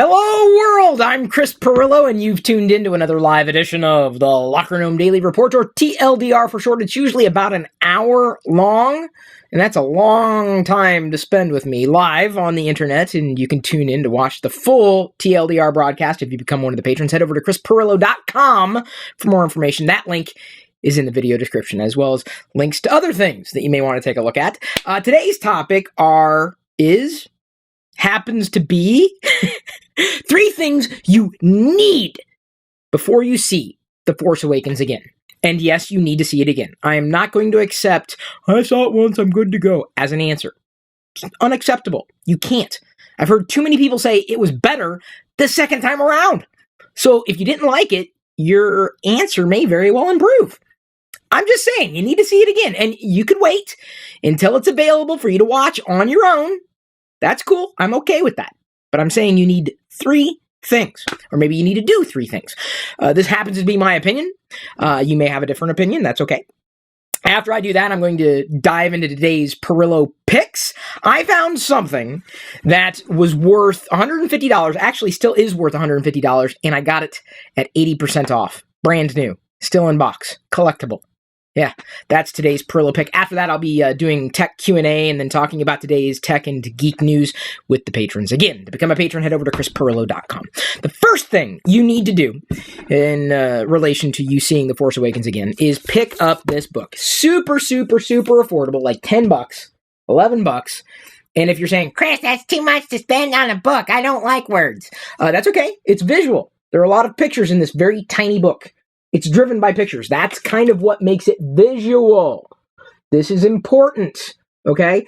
Hello world, I'm Chris Pirillo, and you've tuned into another live edition of the LockerGnome Daily Report, or TLDR for short. It's usually about an hour long, and that's a long time to spend with me live on the internet, and you can tune in to watch the full TLDR broadcast if you become one of the patrons. Head over to chrispirillo.com for more information. That link is in the video description, as well as links to other things that you may want to take a look at. Today's topic happens to be 3 things you need before you see The Force Awakens again. And yes, you need to see it again. I am not going to accept, I saw it once, I'm good to go, as an answer. It's unacceptable. You can't. I've heard too many people say it was better the second time around. So if you didn't like it, your answer may very well improve. I'm just saying, you need to see it again. And you could wait until it's available for you to watch on your own. That's cool. I'm okay with that. But I'm saying you need 3 things. Or maybe you need to do 3 things. This happens to be my opinion. You may have a different opinion. That's okay. After I do that, I'm going to dive into today's Pirillo picks. I found something that was worth $150. Actually, still is worth $150. And I got it at 80% off. Brand new. Still in box. Collectible. Yeah, that's today's Pirillo pick. After that, I'll be doing tech Q&A and then talking about today's tech and geek news with the patrons. Again, to become a patron, head over to chrispirillo.com. The first thing you need to do in relation to you seeing The Force Awakens again is pick up this book. Super, super, super affordable, like $10, $11. And if you're saying, Chris, that's too much to spend on a book, I don't like words. That's okay. It's visual. There are a lot of pictures in this very tiny book. It's driven by pictures. That's kind of what makes it visual. This is important, okay?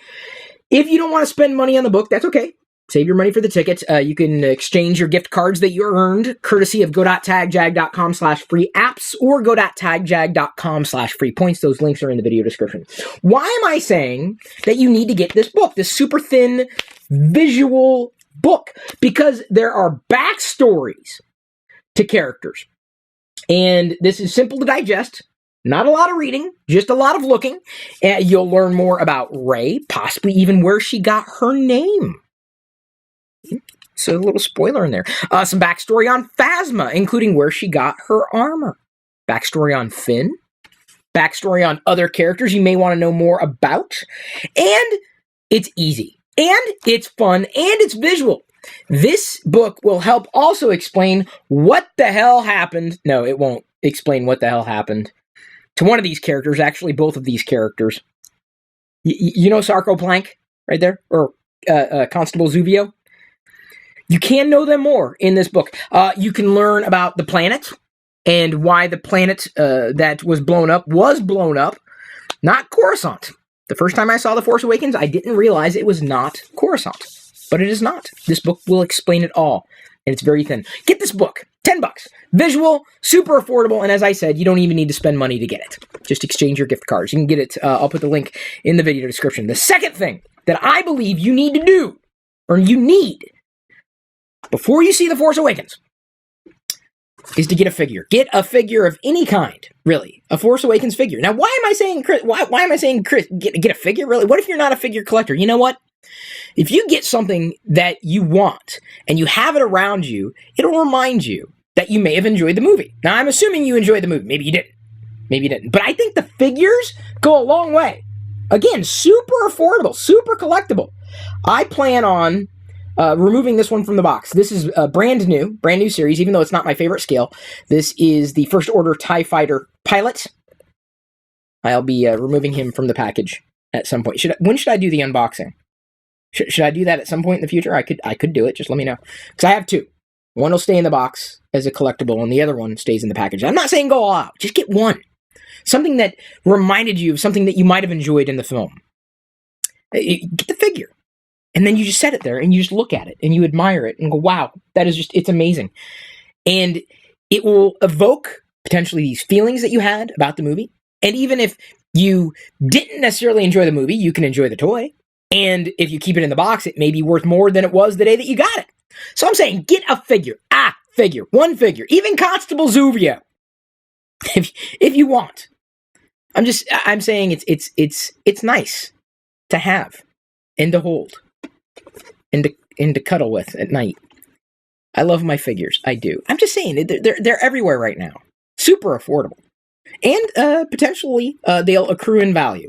If you don't want to spend money on the book, that's okay. Save your money for the ticket. You can exchange your gift cards that you earned, courtesy of go.tagjag.com/free apps or go.tagjag.com/free points. Those links are in the video description. Why am I saying that you need to get this book, this super thin visual book? Because there are backstories to characters. And this is simple to digest, not a lot of reading, just a lot of looking. You'll learn more about Rey, possibly even where she got her name. So a little spoiler in there. Some backstory on Phasma, including where she got her armor. Backstory on Finn. Backstory on other characters you may want to know more about. And it's easy. And it's fun. And it's visual. This book will help also explain what the hell happened. No, it won't explain what the hell happened to one of these characters, actually both of these characters. You know Sarko Plank right there? Or Constable Zuvio? You can know them more in this book. You can learn about the planet and why the planet that was blown up, not Coruscant. The first time I saw The Force Awakens, I didn't realize it was not Coruscant. But it is not. This book will explain it all. And it's very thin. Get this book. $10. Visual, super affordable, and as I said, you don't even need to spend money to get it. Just exchange your gift cards. You can get it. I'll put the link in the video description. The second thing that I believe you need to do, or you need, before you see The Force Awakens, is to get a figure. Get a figure of any kind, really. A Force Awakens figure. Now, why am I saying, Chris, get a figure, really? What if you're not a figure collector? You know what? If you get something that you want and you have it around you, it'll remind you that you may have enjoyed the movie. Now, I'm assuming you enjoyed the movie. Maybe you didn't. Maybe you didn't. But I think the figures go a long way. Again, super affordable, super collectible. I plan on removing this one from the box. This is a brand new series, even though it's not my favorite scale. This is the First Order TIE Fighter pilot. I'll be removing him from the package at some point. When should I do the unboxing? Should I do that at some point in the future? I could do it. Just let me know. Because I have 2. One will stay in the box as a collectible, and the other one stays in the package. I'm not saying go all out. Just get one. Something that reminded you of something that you might have enjoyed in the film. Get the figure. And then you just set it there, and you just look at it, and you admire it, and go, wow, it's amazing. And it will evoke, potentially, these feelings that you had about the movie. And even if you didn't necessarily enjoy the movie, you can enjoy the toy. And if you keep it in the box, it may be worth more than it was the day that you got it. So I'm saying, get a figure. One figure. Even Constable Zuvio. If you want. I'm saying it's nice to have and to hold and to cuddle with at night. I love my figures. I do. I'm just saying, they're everywhere right now. Super affordable. And potentially they'll accrue in value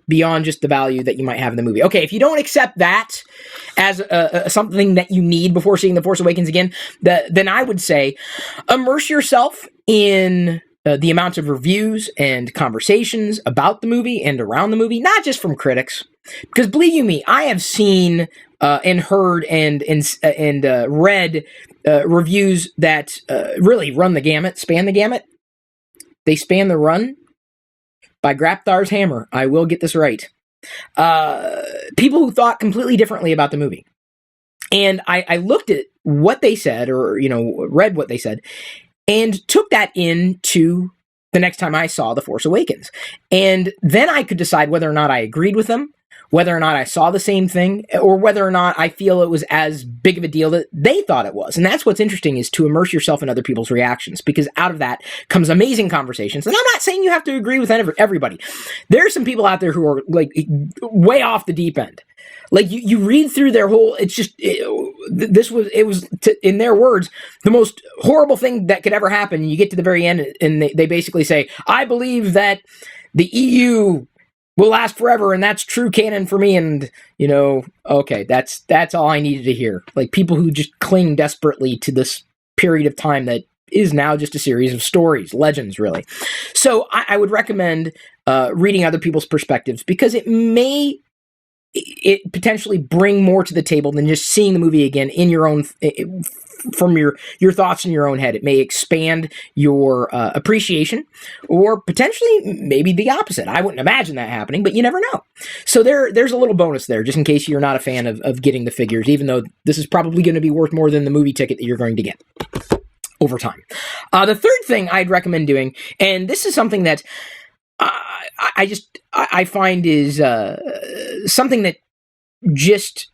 beyond just the value that you might have in the movie. Okay, if you don't accept that as something that you need before seeing The Force Awakens again, then I would say immerse yourself in the amounts of reviews and conversations about the movie and around the movie, not just from critics. Because believe you me, I have seen and heard and read reviews that really run the gamut, span the gamut. They span the run by Grapthar's hammer. I will get this right. People who thought completely differently about the movie. And I looked at what they said, or, read what they said, and took that into the next time I saw The Force Awakens. And then I could decide whether or not I agreed with them, whether or not I saw the same thing, or whether or not I feel it was as big of a deal that they thought it was. And that's what's interesting, is to immerse yourself in other people's reactions, because out of that comes amazing conversations. And I'm not saying you have to agree with everybody. There are some people out there who are like way off the deep end. Like you read through their whole, it was in their words, the most horrible thing that could ever happen. And you get to the very end and they basically say, I believe that the EU will last forever, and that's true canon for me. And, okay, that's all I needed to hear. Like people who just cling desperately to this period of time that is now just a series of stories, legends, really. So I would recommend reading other people's perspectives, because it potentially bring more to the table than just seeing the movie again in your own, from your thoughts in your own head. It may expand your appreciation, or potentially maybe the opposite. I wouldn't imagine that happening, but you never know. So there's a little bonus there, just in case you're not a fan of getting the figures, even though this is probably going to be worth more than the movie ticket that you're going to get over time. The third thing I'd recommend doing, and this is something that I find is something that just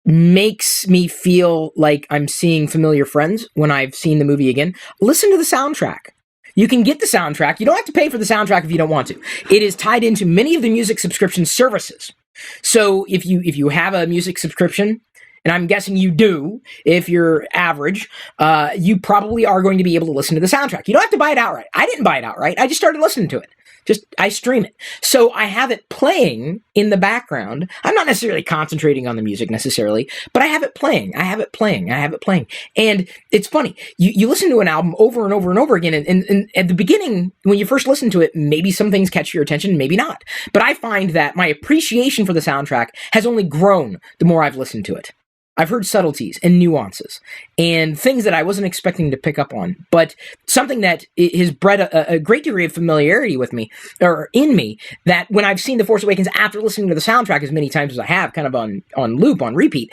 makes me feel like I'm seeing familiar friends when I've seen the movie again. Listen to the soundtrack. You can get the soundtrack. You don't have to pay for the soundtrack if you don't want to. It is tied into many of the music subscription services. So if you have a music subscription, and I'm guessing you do, if you're average, you probably are going to be able to listen to the soundtrack. You don't have to buy it outright. I didn't buy it outright. I just started listening to it. I stream it. So I have it playing in the background. I'm not necessarily concentrating on the music necessarily, but I have it playing. And it's funny. You listen to an album over and over and over again, and at the beginning, when you first listen to it, maybe some things catch your attention, maybe not. But I find that my appreciation for the soundtrack has only grown the more I've listened to it. I've heard subtleties and nuances and things that I wasn't expecting to pick up on, but something that has bred a great degree of familiarity with me, or in me, that when I've seen The Force Awakens after listening to the soundtrack as many times as I have, kind of on loop, on repeat,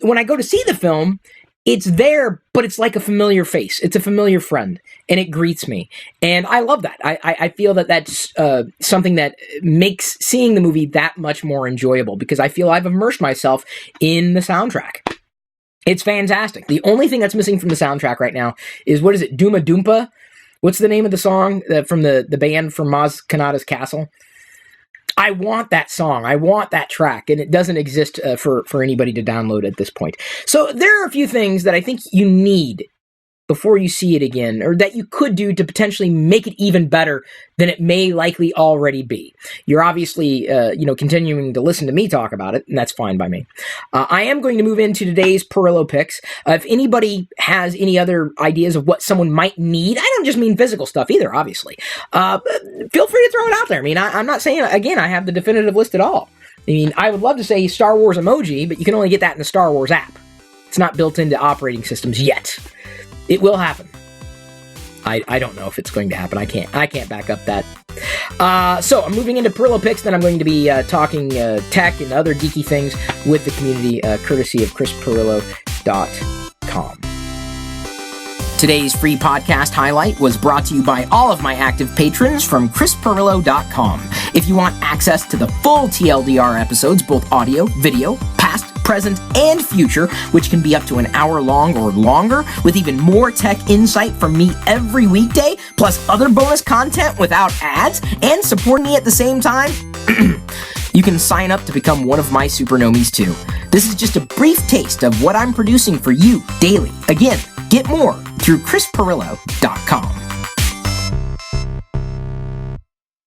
when I go to see the film, it's there, but it's like a familiar face. It's a familiar friend, and it greets me. And I love that. I feel that that's something that makes seeing the movie that much more enjoyable, because I feel I've immersed myself in the soundtrack. It's fantastic. The only thing that's missing from the soundtrack right now is, what is it, Dooma Doompa? What's the name of the song from the band from Maz Kanata's Castle? I want that song. I want that track, and it doesn't exist for anybody to download at this point. So there are a few things that I think you need before you see it again, or that you could do to potentially make it even better than it may likely already be. You're obviously, continuing to listen to me talk about it, and that's fine by me. I am going to move into today's Pirillo picks. If anybody has any other ideas of what someone might need, I don't just mean physical stuff either, obviously. Feel free to throw it out there. I mean, I'm not saying, again, I have the definitive list at all. I mean, I would love to say Star Wars emoji, but you can only get that in the Star Wars app. It's not built into operating systems yet. It will happen. I don't know if it's going to happen. I can't back up that. So I'm moving into Pirillo picks. Then I'm going to be talking tech and other geeky things with the community, courtesy of ChrisPirillo.com. Today's free podcast highlight was brought to you by all of my active patrons from ChrisPirillo.com. If you want access to the full TLDR episodes, both audio, video, past, present, and future, which can be up to an hour long or longer, with even more tech insight from me every weekday, plus other bonus content without ads, and supporting me at the same time, You can sign up to become one of my supernomies too. This is just a brief taste of what I'm producing for you daily. Again, get more through chrispirillo.com.